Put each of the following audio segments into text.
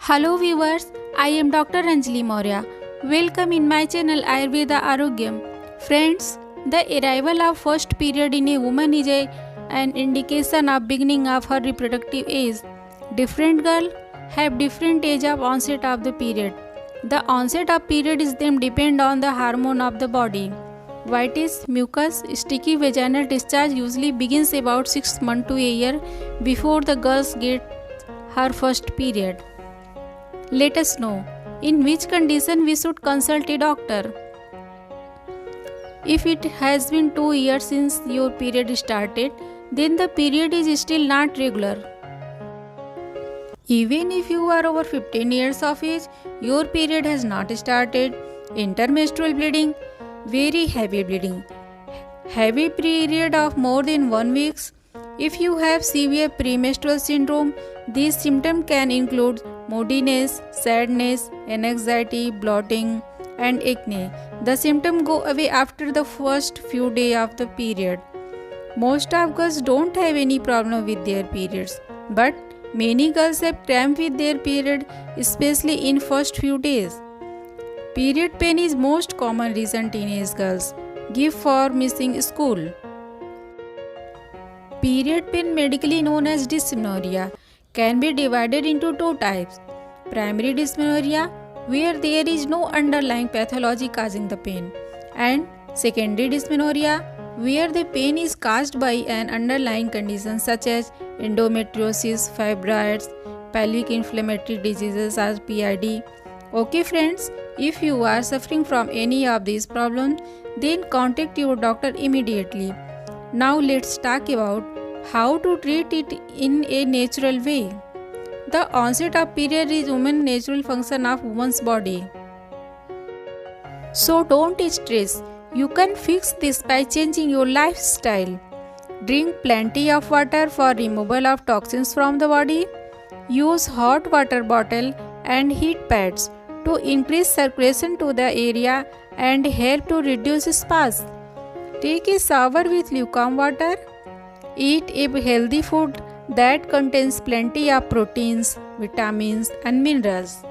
Hello viewers, I am Dr. Anjali Maurya. Welcome in my channel Ayurveda Arogyam. Friends, the arrival of first period in a woman is an indication of beginning of her reproductive age. Different girls have different age of onset of the period. The onset of period is then depend on the hormone of the body. Whitish, mucus, sticky vaginal discharge usually begins about 6 months to a year before the girls get her first period. Let us know in which condition we should consult a doctor. If it has been 2 years since your period started, then the period is still not regular. Even if you are over 15 years of age, your period has not started. Intermenstrual bleeding, very heavy bleeding, heavy period of more than 1 week. If you have severe premenstrual syndrome, these symptoms can include moodiness, sadness, anxiety, bloating, and acne. The symptoms go away after the first few days of the period. Most of girls don't have any problem with their periods, but many girls have cramp with their period, especially in first few days. Period pain is most common reason teenage girls give for missing school. Period pain, medically known as dysmenorrhea, can be divided into two types. Primary dysmenorrhea, where there is no underlying pathology causing the pain, and secondary dysmenorrhea, where the pain is caused by an underlying condition such as endometriosis, fibroids, pelvic inflammatory diseases as PID. Okay friends, if you are suffering from any of these problems, then contact your doctor immediately. Now let's talk about how to treat it in a natural way. The onset of period is woman's natural function of woman's body. So don't stress. You can fix this by changing your lifestyle. Drink plenty of water for removal of toxins from the body. Use hot water bottle and heat pads to increase circulation to the area and help to reduce spas. Take a shower with lukewarm water. Eat a healthy food that contains plenty of proteins, vitamins and minerals,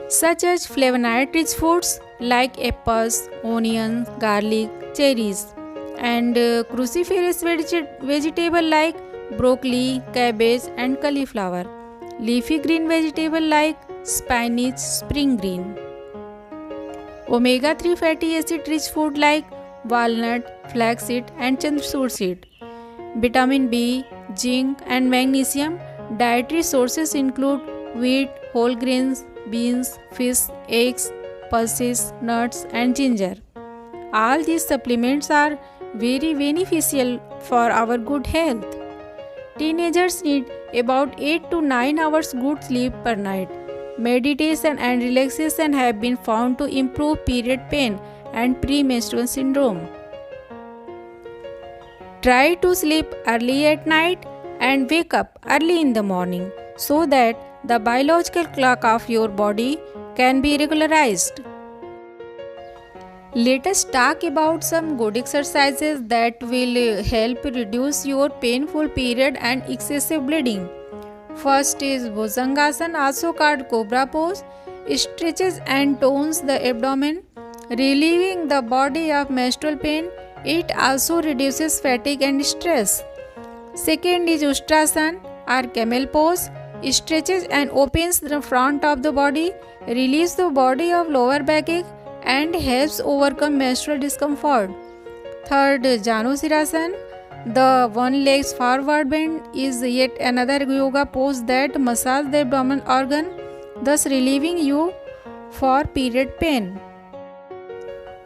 such as flavonoid-rich foods like apples, onions, garlic, cherries, and cruciferous vegetable like broccoli, cabbage and cauliflower, leafy green vegetable like spinach, spring green, omega-3 fatty acid-rich food like walnut, flaxseed and chandrasur seed, vitamin B, zinc and magnesium. Dietary sources include wheat, whole grains, beans, fish, eggs, pulses, nuts and ginger. All these supplements are very beneficial for our good health. Teenagers need about 8 to 9 hours good sleep per night. Meditation and relaxation have been found to improve period pain and premenstrual syndrome. Try to sleep early at night and wake up early in the morning so that the biological clock of your body can be regularized. Let us talk about some good exercises that will help reduce your painful period and excessive bleeding. First is Bhujangasana, also called Cobra pose. It stretches and tones the abdomen, relieving the body of menstrual pain. It also reduces fatigue and stress. Second is Ustrasana or camel pose. It stretches and opens the front of the body, relieves the body of lower backache and helps overcome menstrual discomfort. Third, Janusirasana. The one leg's forward bend is yet another yoga pose that massages the abdominal organ, thus relieving you for period pain.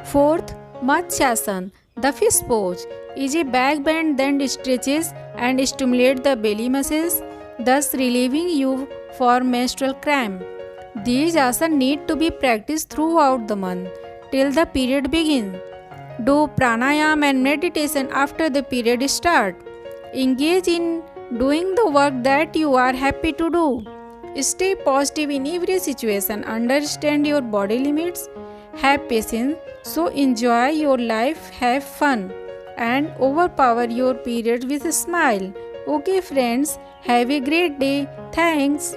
Fourth, Matsyasana. The fish pose is a back bend that stretches and stimulates the belly muscles, thus relieving you for menstrual cramp. These asanas need to be practiced throughout the month till the period begins. Do pranayama and meditation after the period start. Engage in doing the work that you are happy to do. Stay positive in every situation. Understand your body limits. Have patience. So enjoy your life, have fun and overpower your period with a smile. Okay friends, have a great day. Thanks.